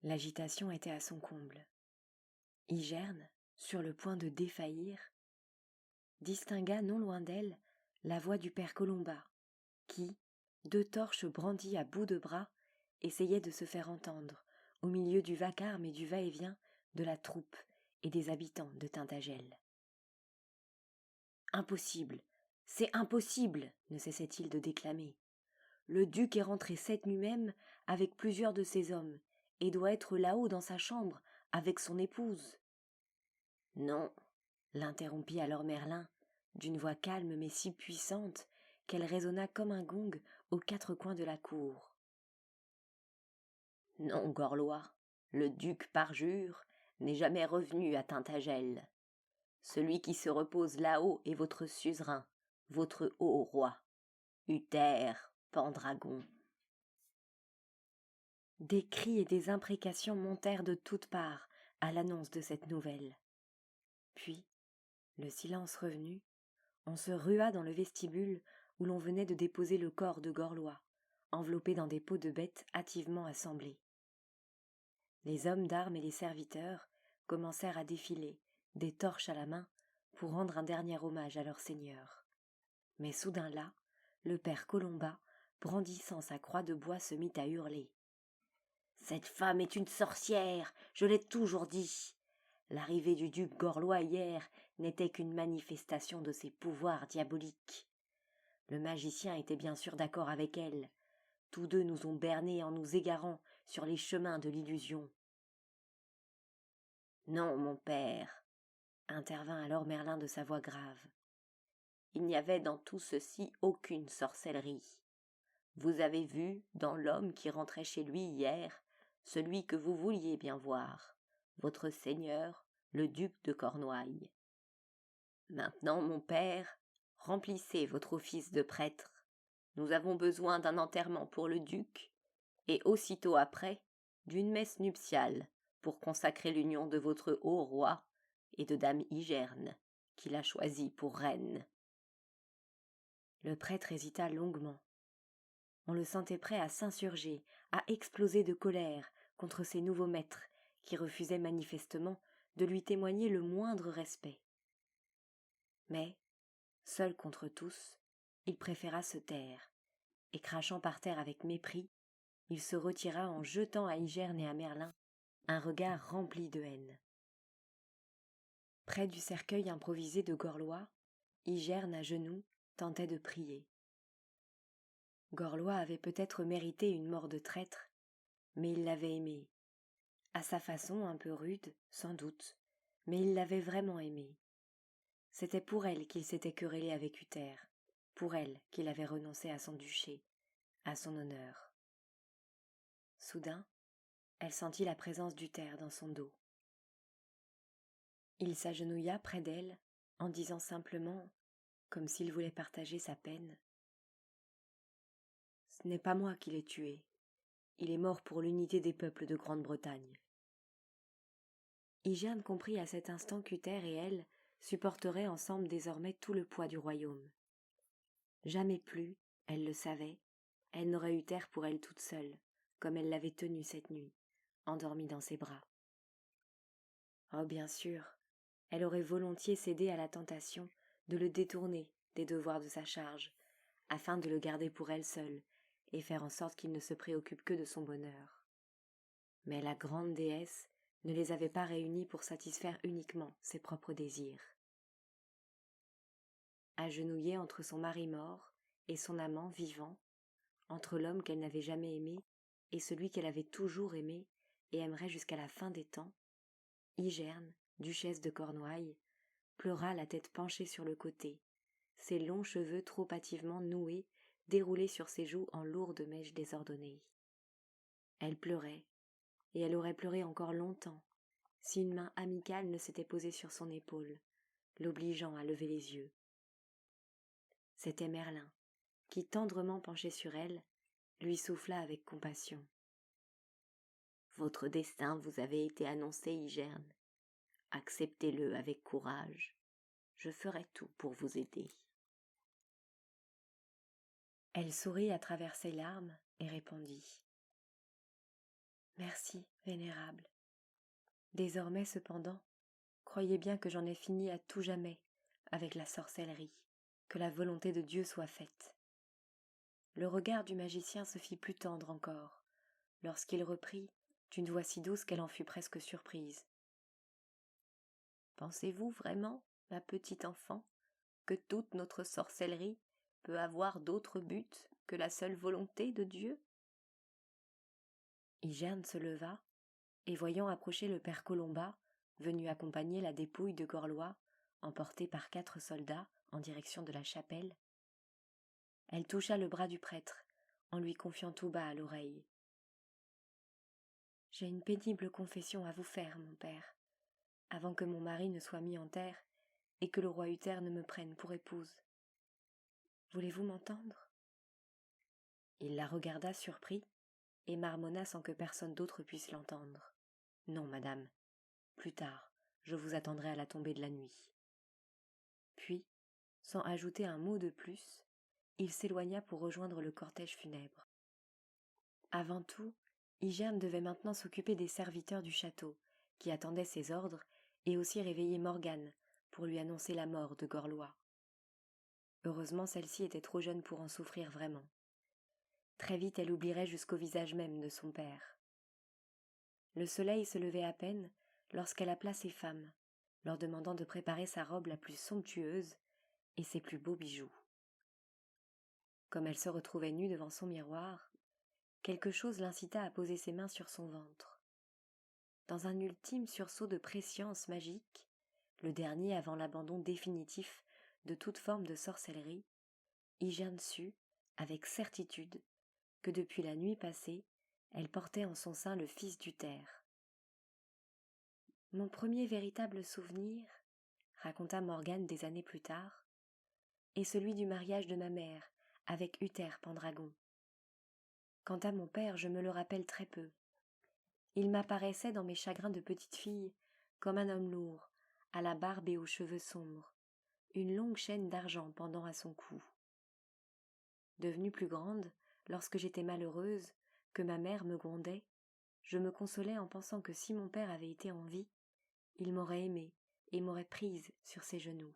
L'agitation était à son comble. Igerne, sur le point de défaillir, distingua non loin d'elle la voix du père Colomba, qui, 2 torches brandies à bout de bras, essayait de se faire entendre au milieu du vacarme et du va-et-vient de la troupe et des habitants de Tintagel. « Impossible, c'est impossible !» ne cessait-il de déclamer. « Le duc est rentré cette nuit même avec plusieurs de ses hommes, et doit être là-haut dans sa chambre avec son épouse. » « Non, » l'interrompit alors Merlin, d'une voix calme mais si puissante qu'elle résonna comme un gong aux 4 coins de la cour. « Non, Gorlois, le duc parjure n'est jamais revenu à Tintagel. Celui qui se repose là-haut est votre suzerain, votre haut roi, Uther Pendragon. » Des cris et des imprécations montèrent de toutes parts à l'annonce de cette nouvelle. Puis, le silence revenu, on se rua dans le vestibule où l'on venait de déposer le corps de Gorlois, enveloppé dans des peaux de bêtes hâtivement assemblées. Les hommes d'armes et les serviteurs commencèrent à défiler, des torches à la main, pour rendre un dernier hommage à leur seigneur. Mais soudain là, le père Colomba, brandissant sa croix de bois, se mit à hurler. « Cette femme est une sorcière, je l'ai toujours dit. L'arrivée du duc Gorlois hier n'était qu'une manifestation de ses pouvoirs diaboliques. Le magicien était bien sûr d'accord avec elle. Tous deux nous ont bernés en nous égarant sur les chemins de l'illusion. »« Non, mon père, » intervint alors Merlin de sa voix grave. « Il n'y avait dans tout ceci aucune sorcellerie. Vous avez vu, dans l'homme qui rentrait chez lui hier, celui que vous vouliez bien voir, votre seigneur, le duc de Cornouailles. Maintenant, mon père, remplissez votre office de prêtre. Nous avons besoin d'un enterrement pour le duc, et aussitôt après, d'une messe nuptiale pour consacrer l'union de votre haut roi et de dame Igerne, qu'il a choisie pour reine. » Le prêtre hésita longuement. On le sentait prêt à s'insurger, à exploser de colère contre ses nouveaux maîtres, qui refusaient manifestement de lui témoigner le moindre respect. Mais, seul contre tous, il préféra se taire, et crachant par terre avec mépris, il se retira en jetant à Igerne et à Merlin un regard rempli de haine. Près du cercueil improvisé de Gorlois, Igerne à genoux tentait de prier. Gorlois avait peut-être mérité une mort de traître, mais il l'avait aimée. À sa façon un peu rude, sans doute, mais il l'avait vraiment aimée. C'était pour elle qu'il s'était querellé avec Uther, pour elle qu'il avait renoncé à son duché, à son honneur. Soudain, elle sentit la présence d'Uther dans son dos. Il s'agenouilla près d'elle, en disant simplement, comme s'il voulait partager sa peine, « Ce n'est pas moi qui l'ai tué. Il est mort pour l'unité des peuples de Grande-Bretagne. » Igerne comprit à cet instant qu'Uther et elle supporteraient ensemble désormais tout le poids du royaume. Jamais plus, elle le savait, elle n'aurait Uther pour elle toute seule, comme elle l'avait tenu cette nuit, endormie dans ses bras. Oh bien sûr, elle aurait volontiers cédé à la tentation de le détourner des devoirs de sa charge, afin de le garder pour elle seule, et faire en sorte qu'il ne se préoccupe que de son bonheur. Mais la grande déesse ne les avait pas réunis pour satisfaire uniquement ses propres désirs. Agenouillée entre son mari mort et son amant vivant, entre l'homme qu'elle n'avait jamais aimé et celui qu'elle avait toujours aimé et aimerait jusqu'à la fin des temps, Igerne, duchesse de Cornouailles, pleura la tête penchée sur le côté, ses longs cheveux trop hâtivement noués déroulés sur ses joues en lourdes mèches désordonnées. Elle pleurait, et elle aurait pleuré encore longtemps, si une main amicale ne s'était posée sur son épaule, l'obligeant à lever les yeux. C'était Merlin, qui, tendrement penché sur elle, lui souffla avec compassion. « Votre destin vous avait été annoncé, Igerne. Acceptez-le avec courage. Je ferai tout pour vous aider. » Elle sourit à travers ses larmes et répondit. Merci, vénérable. Désormais, cependant, croyez bien que j'en ai fini à tout jamais avec la sorcellerie, que la volonté de Dieu soit faite. » Le regard du magicien se fit plus tendre encore, lorsqu'il reprit, d'une voix si douce qu'elle en fut presque surprise. « Pensez-vous vraiment, ma petite enfant, que toute notre sorcellerie peut avoir d'autre but que la seule volonté de Dieu ?» Igerne se leva, et voyant approcher le père Colomba, venu accompagner la dépouille de Gorlois, emportée par 4 soldats en direction de la chapelle, elle toucha le bras du prêtre, en lui confiant tout bas à l'oreille. « J'ai une pénible confession à vous faire, mon père, avant que mon mari ne soit mis en terre et que le roi Uther ne me prenne pour épouse. Voulez-vous m'entendre ?» Il la regarda surpris et marmonna sans que personne d'autre puisse l'entendre. « Non, madame, plus tard, je vous attendrai à la tombée de la nuit. » Puis, sans ajouter un mot de plus, il s'éloigna pour rejoindre le cortège funèbre. Avant tout, Igerne devait maintenant s'occuper des serviteurs du château, qui attendaient ses ordres, et aussi réveiller Morgane, pour lui annoncer la mort de Gorlois. Heureusement, celle-ci était trop jeune pour en souffrir vraiment. Très vite, elle oublierait jusqu'au visage même de son père. Le soleil se levait à peine lorsqu'elle appela ses femmes, leur demandant de préparer sa robe la plus somptueuse et ses plus beaux bijoux. Comme elle se retrouvait nue devant son miroir, quelque chose l'incita à poser ses mains sur son ventre. Dans un ultime sursaut de prescience magique, le dernier avant l'abandon définitif de toute forme de sorcellerie, Igerne sut, avec certitude, que depuis la nuit passée, elle portait en son sein le fils d'Uther. « Mon premier véritable souvenir, » raconta Morgane des années plus tard, « est celui du mariage de ma mère avec Uther Pendragon. Quant à mon père, je me le rappelle très peu. Il m'apparaissait dans mes chagrins de petite fille comme un homme lourd, à la barbe et aux cheveux sombres, une longue chaîne d'argent pendant à son cou. Devenue plus grande, lorsque j'étais malheureuse, que ma mère me grondait, je me consolais en pensant que si mon père avait été en vie, il m'aurait aimée et m'aurait prise sur ses genoux.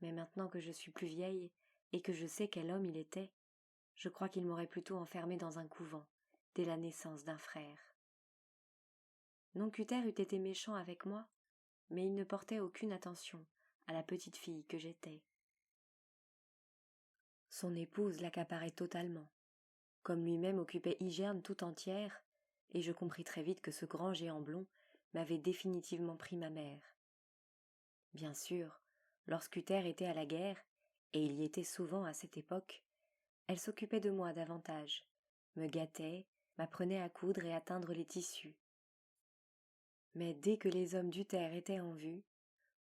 Mais maintenant que je suis plus vieille et que je sais quel homme il était, je crois qu'il m'aurait plutôt enfermée dans un couvent, dès la naissance d'un frère. Non qu'Uther eût été méchant avec moi, mais il ne portait aucune attention à la petite fille que j'étais. Son épouse l'accaparait totalement, comme lui-même occupait Igerne tout entière, et je compris très vite que ce grand géant blond m'avait définitivement pris ma mère. Bien sûr, lorsqu'Uther était à la guerre, et il y était souvent à cette époque, elle s'occupait de moi davantage, me gâtait, m'apprenait à coudre et à teindre les tissus. Mais dès que les hommes d'Uther étaient en vue,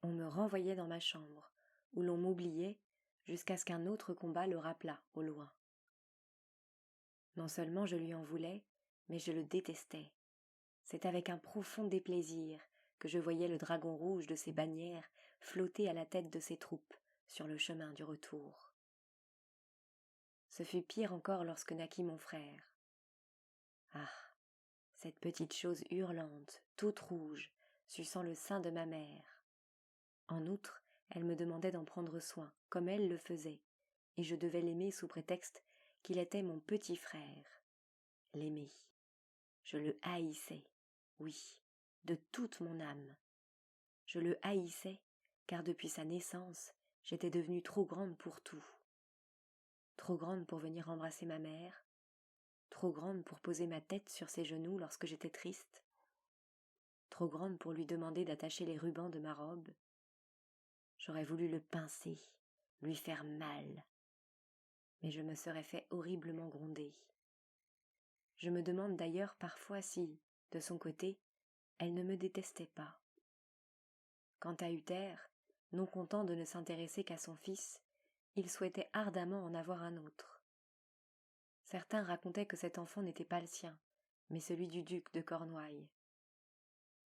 on me renvoyait dans ma chambre, où l'on m'oubliait jusqu'à ce qu'un autre combat le rappelât au loin. Non seulement je lui en voulais, mais je le détestais. C'est avec un profond déplaisir que je voyais le dragon rouge de ses bannières flotter à la tête de ses troupes sur le chemin du retour. Ce fut pire encore lorsque naquit mon frère. Ah, cette petite chose hurlante, toute rouge, suçant le sein de ma mère. En outre, elle me demandait d'en prendre soin, comme elle le faisait, et je devais l'aimer sous prétexte qu'il était mon petit frère. L'aimer. Je le haïssais, oui, de toute mon âme. Je le haïssais, car depuis sa naissance, j'étais devenue trop grande pour tout. Trop grande pour venir embrasser ma mère, trop grande pour poser ma tête sur ses genoux lorsque j'étais triste, trop grande pour lui demander d'attacher les rubans de ma robe. J'aurais voulu le pincer, lui faire mal, mais je me serais fait horriblement gronder. Je me demande d'ailleurs parfois si, de son côté, elle ne me détestait pas. Quant à Uther, non content de ne s'intéresser qu'à son fils, il souhaitait ardemment en avoir un autre. Certains racontaient que cet enfant n'était pas le sien, mais celui du duc de Cornouailles.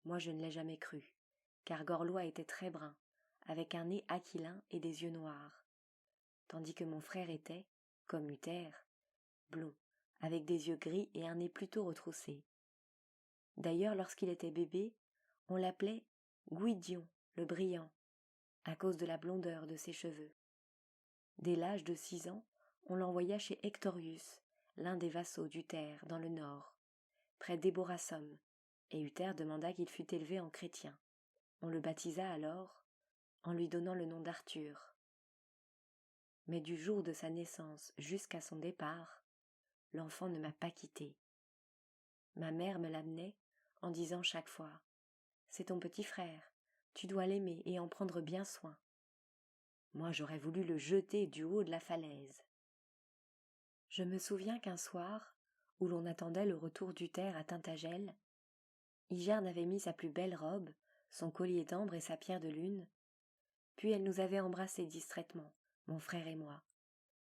Moi je ne l'ai jamais cru, car Gorlois était très brun, avec un nez aquilin et des yeux noirs, tandis que mon frère était, comme Uther, blond, avec des yeux gris et un nez plutôt retroussé. D'ailleurs, lorsqu'il était bébé, on l'appelait Gwydion, le brillant, à cause de la blondeur de ses cheveux. Dès l'âge de 6 ans, on l'envoya chez Hectorius, l'un des vassaux d'Uther dans le nord, près d'Eborasum, et Uther demanda qu'il fût élevé en chrétien. On le baptisa alors, en lui donnant le nom d'Arthur. Mais du jour de sa naissance jusqu'à son départ, l'enfant ne m'a pas quitté. Ma mère me l'amenait en disant chaque fois « C'est ton petit frère, tu dois l'aimer et en prendre bien soin. » Moi j'aurais voulu le jeter du haut de la falaise. Je me souviens qu'un soir, où l'on attendait le retour d'Uther à Tintagel, Igerne avait mis sa plus belle robe, son collier d'ambre et sa pierre de lune, puis elle nous avait embrassés distraitement, mon frère et moi,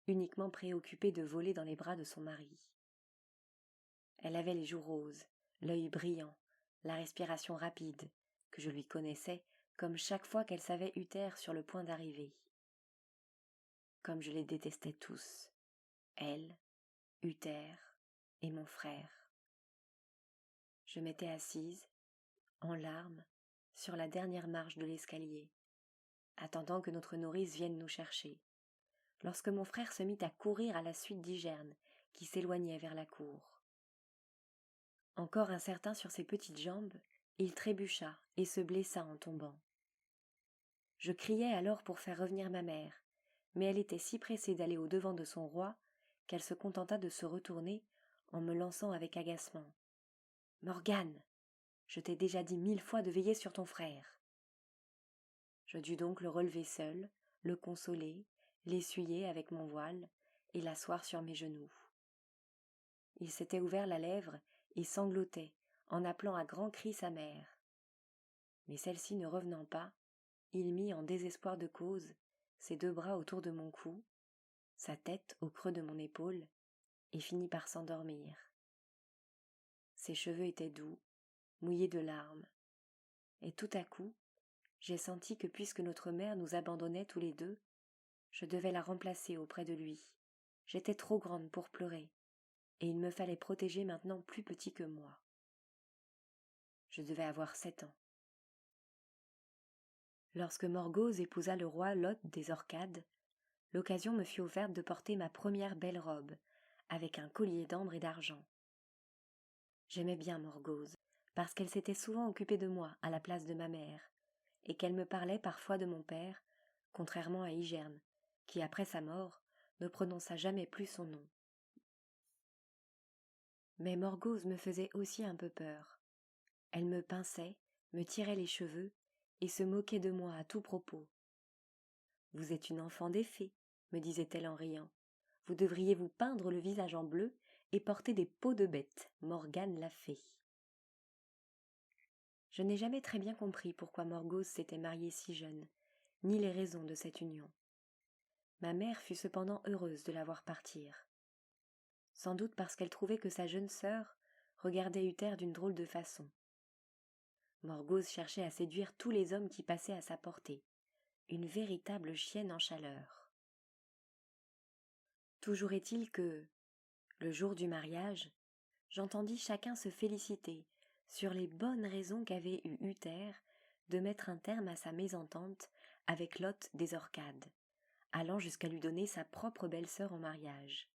uniquement préoccupés de voler dans les bras de son mari. Elle avait les joues roses, l'œil brillant, la respiration rapide, que je lui connaissais comme chaque fois qu'elle savait Uther sur le point d'arriver. Comme je les détestais tous, elle, Uther et mon frère. Je m'étais assise, en larmes, sur la dernière marche de l'escalier, attendant que notre nourrice vienne nous chercher, lorsque mon frère se mit à courir à la suite d'Igerne, qui s'éloignait vers la cour. Encore incertain sur ses petites jambes, il trébucha et se blessa en tombant. Je criai alors pour faire revenir ma mère, mais elle était si pressée d'aller au-devant de son roi qu'elle se contenta de se retourner en me lançant avec agacement. « Morgane, je t'ai déjà dit 1000 fois de veiller sur ton frère. » Je dus donc le relever seul, le consoler, l'essuyer avec mon voile et l'asseoir sur mes genoux. Il s'était ouvert la lèvre et sanglotait en appelant à grands cris sa mère. Mais celle-ci ne revenant pas, il mit en désespoir de cause ses 2 bras autour de mon cou, sa tête au creux de mon épaule, et finit par s'endormir. Ses cheveux étaient doux, mouillés de larmes, et tout à coup, j'ai senti que puisque notre mère nous abandonnait tous les deux, je devais la remplacer auprès de lui. J'étais trop grande pour pleurer, et il me fallait protéger maintenant plus petit que moi. Je devais avoir 7 ans. Lorsque Morgause épousa le roi Lot des Orcades, l'occasion me fut offerte de porter ma première belle robe, avec un collier d'ambre et d'argent. J'aimais bien Morgause, parce qu'elle s'était souvent occupée de moi à la place de ma mère, et qu'elle me parlait parfois de mon père, contrairement à Igerne, qui après sa mort ne prononça jamais plus son nom. Mais Morgause me faisait aussi un peu peur. Elle me pinçait, me tirait les cheveux, et se moquait de moi à tout propos. « Vous êtes une enfant des fées, me disait-elle en riant. Vous devriez vous peindre le visage en bleu et porter des peaux de bête, Morgane la fée. » Je n'ai jamais très bien compris pourquoi Morgause s'était mariée si jeune, ni les raisons de cette union. Ma mère fut cependant heureuse de la voir partir. Sans doute parce qu'elle trouvait que sa jeune sœur regardait Uther d'une drôle de façon. Morgause cherchait à séduire tous les hommes qui passaient à sa portée, une véritable chienne en chaleur. Toujours est-il que, le jour du mariage, j'entendis chacun se féliciter sur les bonnes raisons qu'avait eues Uther de mettre un terme à sa mésentente avec Lot des Orcades, allant jusqu'à lui donner sa propre belle-sœur en mariage.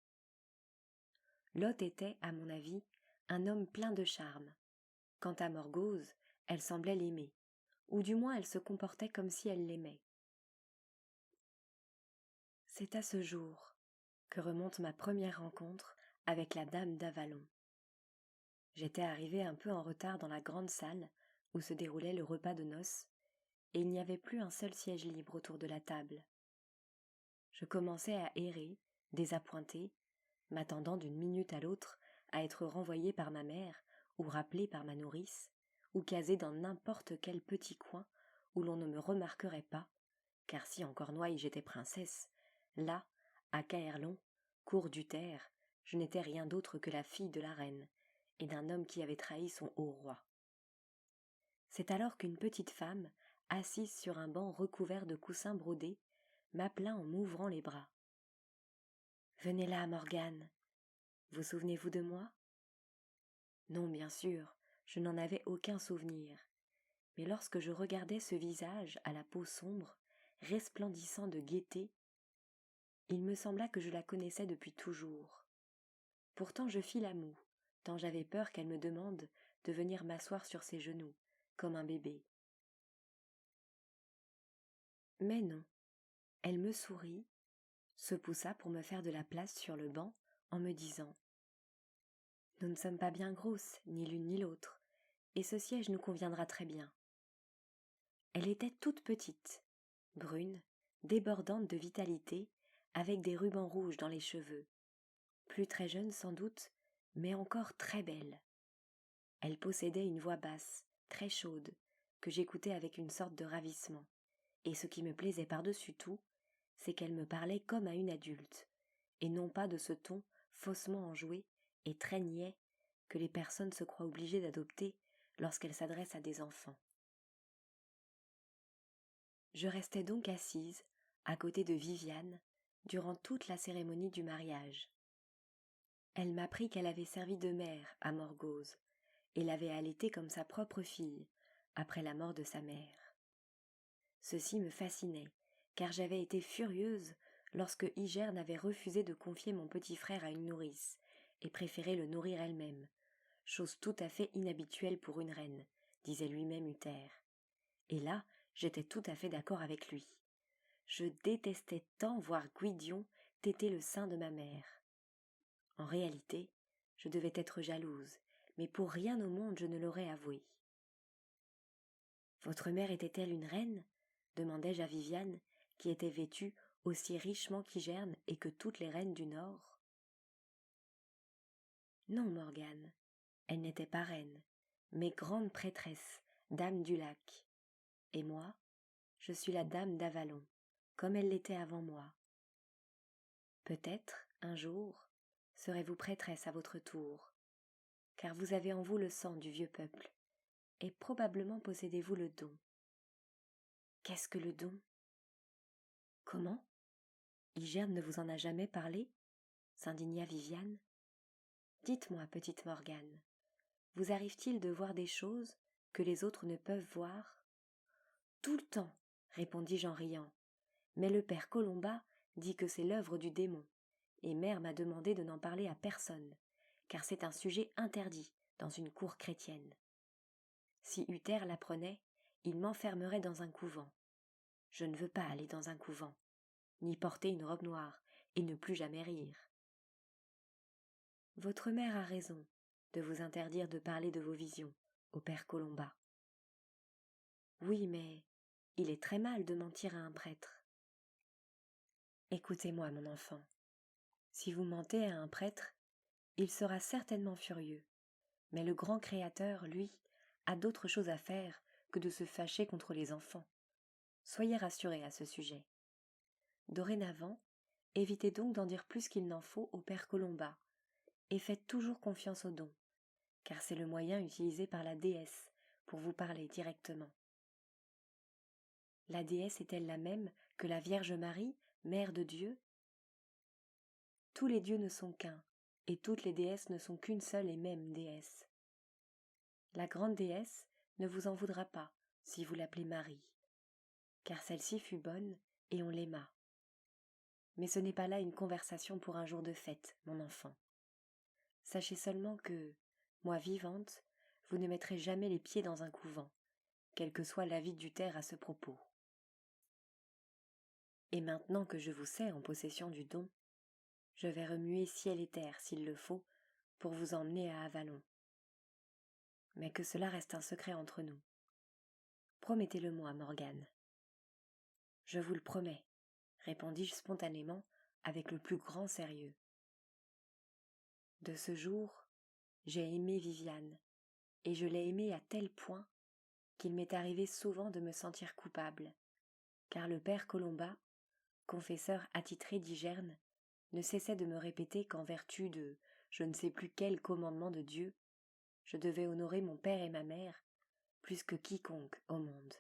Lot était, à mon avis, un homme plein de charme. Quant à Morgause, elle semblait l'aimer, ou du moins elle se comportait comme si elle l'aimait. C'est à ce jour que remonte ma première rencontre avec la dame d'Avalon. J'étais arrivée un peu en retard dans la grande salle où se déroulait le repas de noces, et il n'y avait plus un seul siège libre autour de la table. Je commençais à errer, désappointée, m'attendant d'une minute à l'autre à être renvoyée par ma mère ou rappelée par ma nourrice, ou casée dans n'importe quel petit coin où l'on ne me remarquerait pas, car si en Cornouailles j'étais princesse, là, à Caerlon, cour d'Uther, je n'étais rien d'autre que la fille de la reine, et d'un homme qui avait trahi son haut roi. C'est alors qu'une petite femme, assise sur un banc recouvert de coussins brodés, m'appela en m'ouvrant les bras. « Venez là, Morgane. Vous souvenez-vous de moi ? Non, bien sûr, je n'en avais aucun souvenir. Mais lorsque je regardais ce visage à la peau sombre, resplendissant de gaieté, il me sembla que je la connaissais depuis toujours. Pourtant je fis la moue, tant j'avais peur qu'elle me demande de venir m'asseoir sur ses genoux, comme un bébé. Mais non, elle me sourit, se poussa pour me faire de la place sur le banc en me disant « Nous ne sommes pas bien grosses, ni l'une ni l'autre, et ce siège nous conviendra très bien. » Elle était toute petite, brune, débordante de vitalité, avec des rubans rouges dans les cheveux. Plus très jeune sans doute, mais encore très belle. Elle possédait une voix basse, très chaude, que j'écoutais avec une sorte de ravissement, et ce qui me plaisait par-dessus tout, c'est qu'elle me parlait comme à une adulte, et non pas de ce ton faussement enjoué et très niais que les personnes se croient obligées d'adopter lorsqu'elles s'adressent à des enfants. Je restais donc assise, à côté de Viviane, durant toute la cérémonie du mariage. Elle m'apprit qu'elle avait servi de mère à Morgause, et l'avait allaitée comme sa propre fille, après la mort de sa mère. Ceci me fascinait, car j'avais été furieuse lorsque Igerne avait refusé de confier mon petit frère à une nourrice, et préféré le nourrir elle-même, chose tout à fait inhabituelle pour une reine, disait lui-même Uther. Et là, j'étais tout à fait d'accord avec lui. Je détestais tant voir Gwydion téter le sein de ma mère. En réalité, je devais être jalouse, mais pour rien au monde je ne l'aurais avoué. « Votre mère était-elle une reine ?» demandai-je à Viviane, qui était vêtue aussi richement qu'Igerne et que toutes les reines du Nord. « Non, Morgane, elle n'était pas reine, mais grande prêtresse, dame du lac. Et moi, je suis la dame d'Avalon, comme elle l'était avant moi. Peut-être, un jour, serez-vous prêtresse à votre tour, car vous avez en vous le sang du vieux peuple, et probablement possédez-vous le don. » « Qu'est-ce que le don ? » ?»« Comment ? Igerne ne vous en a jamais parlé ?» s'indigna Viviane. « Dites-moi, petite Morgane, vous arrive-t-il de voir des choses que les autres ne peuvent voir ? » ?»« Tout le temps, répondis-je en riant, mais le père Colomba dit que c'est l'œuvre du démon, et mère m'a demandé de n'en parler à personne, car c'est un sujet interdit dans une cour chrétienne. Si Uther l'apprenait, il m'enfermerait dans un couvent. Je ne veux pas aller dans un couvent, ni porter une robe noire, et ne plus jamais rire. Votre mère a raison de vous interdire de parler de vos visions au père Colomba. Oui, mais il est très mal de mentir à un prêtre. Écoutez-moi, mon enfant. Si vous mentez à un prêtre, il sera certainement furieux, mais le grand Créateur, lui, a d'autres choses à faire que de se fâcher contre les enfants. Soyez rassurés à ce sujet. Dorénavant, évitez donc d'en dire plus qu'il n'en faut au père Colomba, et faites toujours confiance au don, car c'est le moyen utilisé par la déesse pour vous parler directement. La déesse est-elle la même que la Vierge Marie, mère de Dieu ? Tous les dieux ne sont qu'un, et toutes les déesses ne sont qu'une seule et même déesse. La grande déesse ne vous en voudra pas si vous l'appelez Marie, car celle-ci fut bonne et on l'aima. Mais ce n'est pas là une conversation pour un jour de fête, mon enfant. Sachez seulement que, moi vivante, vous ne mettrez jamais les pieds dans un couvent, quel que soit l'avis d'Uther à ce propos. Et maintenant que je vous sais en possession du don, je vais remuer ciel et terre, s'il le faut, pour vous emmener à Avalon. Mais que cela reste un secret entre nous. Promettez-le-moi, Morgane. Je vous le promets, répondis-je spontanément avec le plus grand sérieux. De ce jour, j'ai aimé Viviane, et je l'ai aimée à tel point qu'il m'est arrivé souvent de me sentir coupable, car le père Colomba, confesseur attitré d'Igerne, ne cessait de me répéter qu'en vertu de je ne sais plus quel commandement de Dieu, je devais honorer mon père et ma mère plus que quiconque au monde.